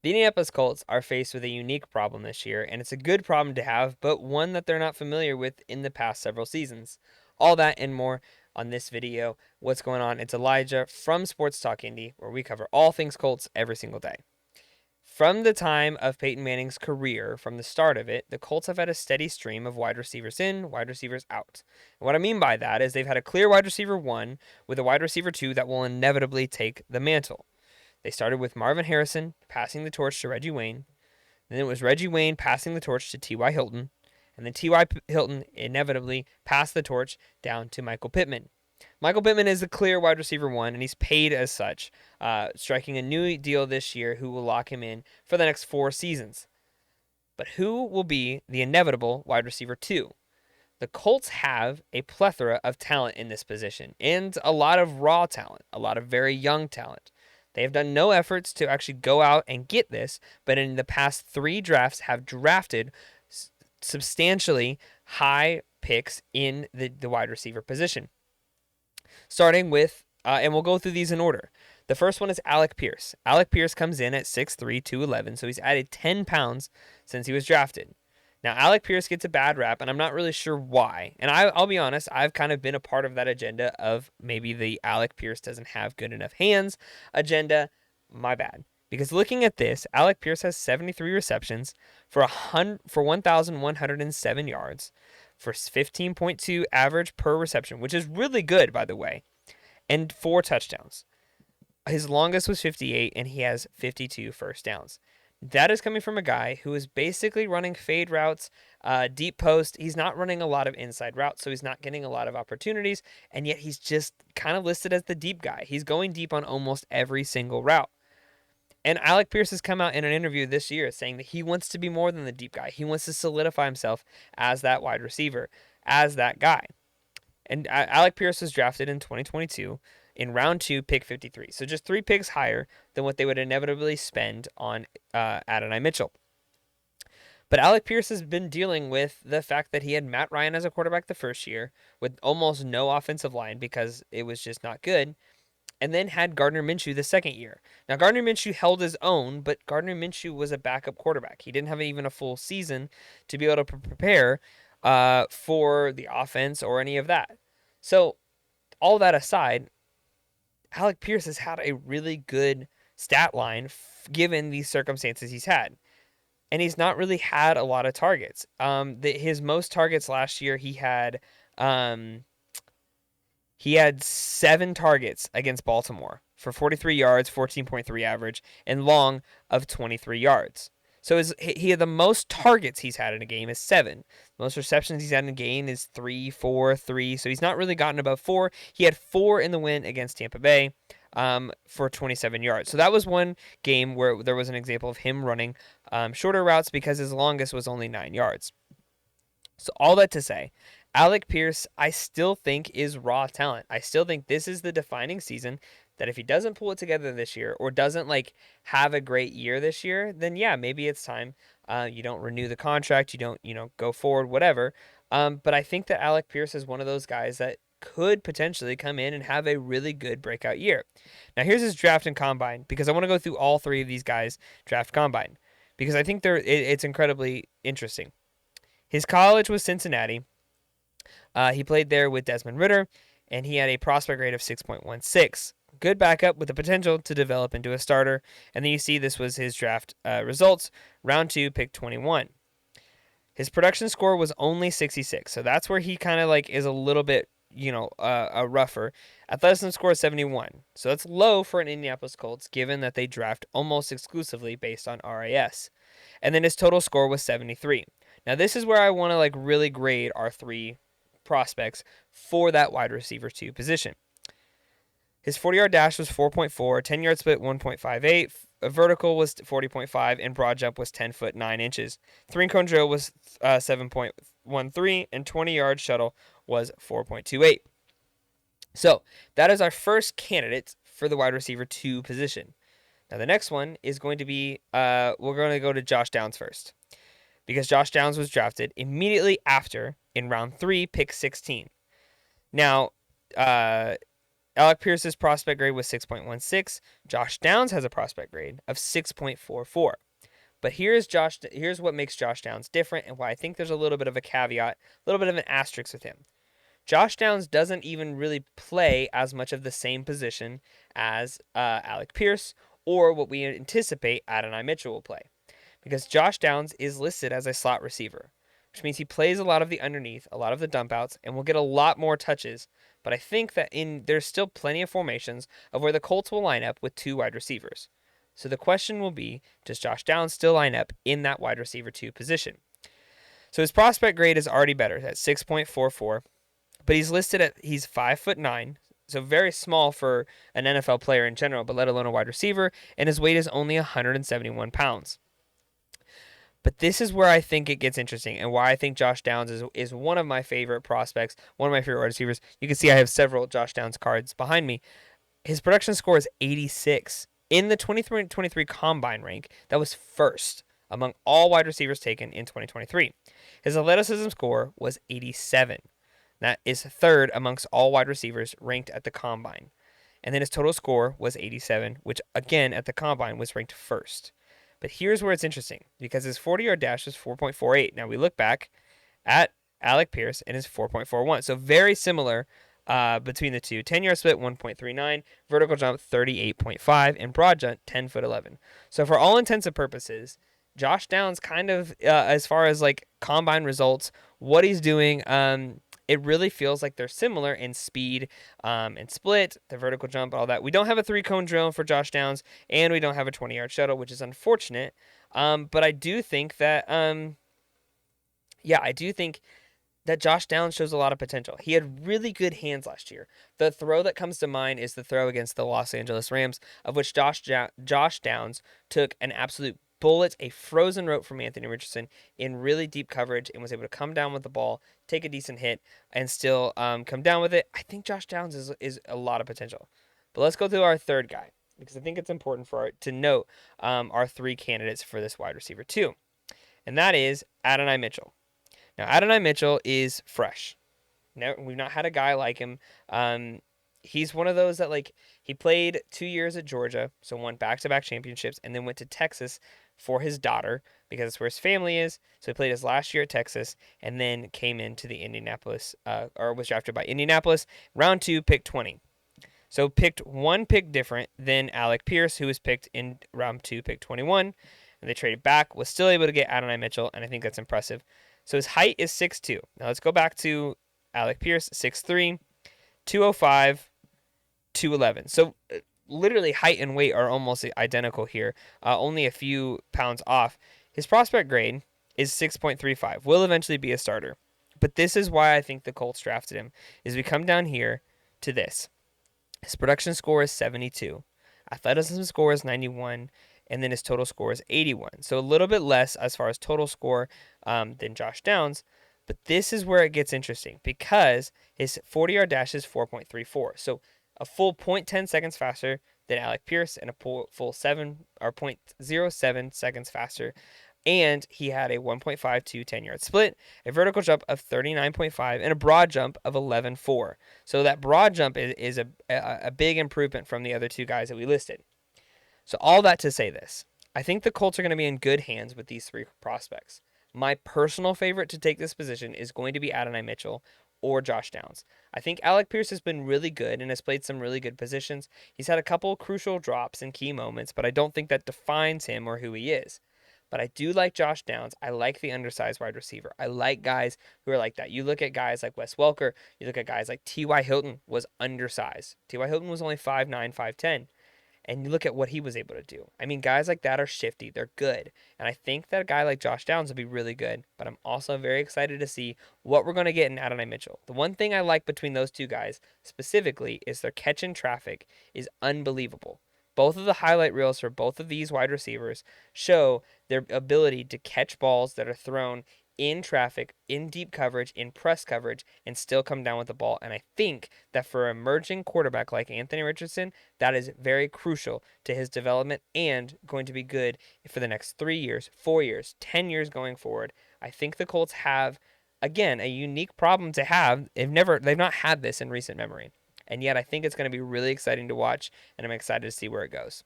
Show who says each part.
Speaker 1: The Indianapolis Colts are faced with a unique problem this year, and it's a good problem to have, but one that they're not familiar with in the past several seasons. All that and more on this video. What's going on? It's Elijah from Sports Talk Indy, where we cover all things Colts every single day. From the time of Peyton Manning's career, from the start of it, the Colts have had a steady stream of wide receivers in, wide receivers out. And what I mean by that is they've had a clear wide receiver 1 with a wide receiver 2 that will inevitably take the mantle. They started with Marvin Harrison passing the torch to Reggie Wayne. Then it was Reggie Wayne passing the torch to T.Y. Hilton. And then T.Y. Hilton inevitably passed the torch down to Michael Pittman. Michael Pittman is the clear wide receiver 1, and he's paid as such, striking a new deal this year who will lock him in for the next 4 seasons. But who will be the inevitable wide receiver 2? The Colts have a plethora of talent in this position, and a lot of raw talent, a lot of very young talent. They have done no efforts to actually go out and get this, but in the past 3 drafts have drafted substantially high picks in the wide receiver position. Starting with, and we'll go through these in order. The first one is Alec Pierce. Alec Pierce comes in at 6'3", 211, so he's added 10 pounds since he was drafted. Now, Alec Pierce gets a bad rap, and I'm not really sure why. And I'll be honest, I've kind of been a part of that agenda of maybe the Alec Pierce doesn't have good enough hands agenda. My bad. Because looking at this, Alec Pierce has 73 receptions for 1,107 yards, for 15.2 average per reception, which is really good, by the way, and 4 touchdowns. His longest was 58, and he has 52 first downs. That is coming from a guy who is basically running fade routes, deep post. He's not running a lot of inside routes, so he's not getting a lot of opportunities, and yet he's just kind of listed as the deep guy. He's going deep on almost every single route. And Alec Pierce has come out in an interview this year saying that he wants to be more than the deep guy. He wants to solidify himself as that wide receiver, as that guy. And Alec Pierce was drafted in 2022 in round 2, pick 53. So just 3 picks higher than what they would inevitably spend on Adonai Mitchell. But Alec Pierce has been dealing with the fact that he had Matt Ryan as a quarterback the first year with almost no offensive line because it was just not good, and then had Gardner Minshew the second year. Now, Gardner Minshew held his own, but Gardner Minshew was a backup quarterback. He didn't have even a full season to be able to prepare for the offense or any of that. So, all that aside, Alec Pierce has had a really good stat line given these circumstances he's had. And he's not really had a lot of targets. His most targets last year, he had 7 targets against Baltimore for 43 yards, 14.3 average, and long of 23 yards. So he had the most targets he's had in a game is 7. The most receptions he's had in a game is 3, 4, 3. So he's not really gotten above 4. He had 4 in the win against Tampa Bay for 27 yards. So that was one game where there was an example of him running shorter routes because his longest was only 9 yards. So all that to say, Alec Pierce, I still think is raw talent. I still think this is the defining season that if he doesn't pull it together this year or doesn't have a great year this year, then yeah, maybe it's time. You don't renew the contract. You don't, go forward, whatever. But I think that Alec Pierce is one of those guys that could potentially come in and have a really good breakout year. Now here's his draft and combine, because I want to go through all 3 of these guys' draft combine because I think it's incredibly interesting. His college was Cincinnati. He played there with Desmond Ridder, and he had a prospect grade of 6.16. Good backup with the potential to develop into a starter. And then you see this was his draft results. Round 2, pick 21. His production score was only 66, so that's where he kind of is a little bit, a rougher. Athleticism score is 71, so that's low for an Indianapolis Colts, given that they draft almost exclusively based on RAS. And then his total score was 73. Now this is where I want to really grade our 3 prospects for that wide receiver 2 position. His 40-yard dash was 4.4, 10-yard split 1.58, vertical was 40.5, and broad jump was 10 foot 9 inches. 3-cone drill was 7.13, and 20-yard shuttle was 4.28. So that is our first candidate for the wide receiver 2 position. Now the next one is going to be, we're going to go to Josh Downs first, because Josh Downs was drafted immediately after in round 3, pick 16. Now, Alec Pierce's prospect grade was 6.16. Josh Downs has a prospect grade of 6.44. But here's what makes Josh Downs different and why I think there's a little bit of a caveat, a little bit of an asterisk with him. Josh Downs doesn't even really play as much of the same position as Alec Pierce or what we anticipate Adonai Mitchell will play. Because Josh Downs is listed as a slot receiver, which means he plays a lot of the underneath, a lot of the dump outs, and will get a lot more touches. But I think that there's still plenty of formations of where the Colts will line up with 2 wide receivers. So the question will be, does Josh Downs still line up in that wide receiver 2 position? So his prospect grade is already better at 6.44, but he's 5'9", so very small for an NFL player in general, but let alone a wide receiver, and his weight is only 171 pounds. But this is where I think it gets interesting and why I think Josh Downs is one of my favorite prospects, one of my favorite wide receivers. You can see I have several Josh Downs cards behind me. His production score is 86. In the 2023 Combine rank, that was first among all wide receivers taken in 2023. His athleticism score was 87. That is third amongst all wide receivers ranked at the Combine. And then his total score was 87, which again at the Combine was ranked first. But here's where it's interesting, because his 40-yard dash is 4.48. Now we look back at Alec Pierce and his 4.41. So very similar between the two. 10-yard split, 1.39. Vertical jump, 38.5. And broad jump, 10'11". So for all intents and purposes, Josh Downs kind of, as far as like Combine results, what he's doing, it really feels like they're similar in speed and split, the vertical jump, all that. We don't have a 3-cone drill for Josh Downs, and we don't have a 20-yard shuttle, which is unfortunate. But I do think that, Josh Downs shows a lot of potential. He had really good hands last year. The throw that comes to mind is the throw against the Los Angeles Rams, of which Josh Downs took an absolute bullet, a frozen rope from Anthony Richardson in really deep coverage, and was able to come down with the ball, take a decent hit, and still come down with it. I think Josh Downs is a lot of potential. But let's go through our third guy, because I think it's important to note our 3 candidates for this wide receiver 2, and that is Adonai Mitchell. Now, Adonai Mitchell is fresh. We've not had a guy like him. He's one of those that, like, he played 2 years at Georgia, so won back-to-back championships, and then went to Texas for his daughter, because that's where his family is. So he played his last year at Texas, and then came into the Indianapolis, or was drafted by Indianapolis, round 2, pick 20. So picked 1 pick different than Alec Pierce, who was picked in round 2, pick 21. And they traded back, was still able to get Adonai Mitchell, and I think that's impressive. So his height is 6'2". Now let's go back to Alec Pierce, 6'3", 205, 211. So literally height and weight are almost identical here, only a few pounds off. His prospect grade is 6.35, will eventually be a starter. But this is why I think the Colts drafted him, is we come down here to this. His production score is 72. Athleticism score is 91. And then his total score is 81. So a little bit less as far as total score than Josh Downs. But this is where it gets interesting, because his 40-yard dash is 4.34. So a full 0.10 seconds faster than Alec Pierce, and a full 0.07 seconds faster. And he had a 1.52 10-yard split, a vertical jump of 39.5, and a broad jump of 11.4. So that broad jump is a big improvement from the other 2 guys that we listed. So all that to say this, I think the Colts are going to be in good hands with these 3 prospects. My personal favorite to take this position is going to be Adonai Mitchell or Josh Downs. I think Alec Pierce has been really good and has played some really good positions. He's had a couple crucial drops in key moments, but I don't think that defines him or who he is. But I do like Josh Downs. I like the undersized wide receiver. I like guys who are like that. You look at guys like Wes Welker. You look at guys like T.Y. Hilton was undersized. T.Y. Hilton was only 5'9", 5'10". And you look at what he was able to do. I mean, guys like that are shifty. They're good. And I think that a guy like Josh Downs will be really good. But I'm also very excited to see what we're going to get in Adonai Mitchell. The one thing I like between those 2 guys specifically is their catch in traffic is unbelievable. Both of the highlight reels for both of these wide receivers show their ability to catch balls that are thrown in traffic, in deep coverage, in press coverage, and still come down with the ball. And I think that for an emerging quarterback like Anthony Richardson, that is very crucial to his development and going to be good for the next 3 years, 4 years, 10 years going forward. I think the Colts have, again, a unique problem to have. They've not had this in recent memory. and yet I think it's going to be really exciting to watch, and I'm excited to see where it goes.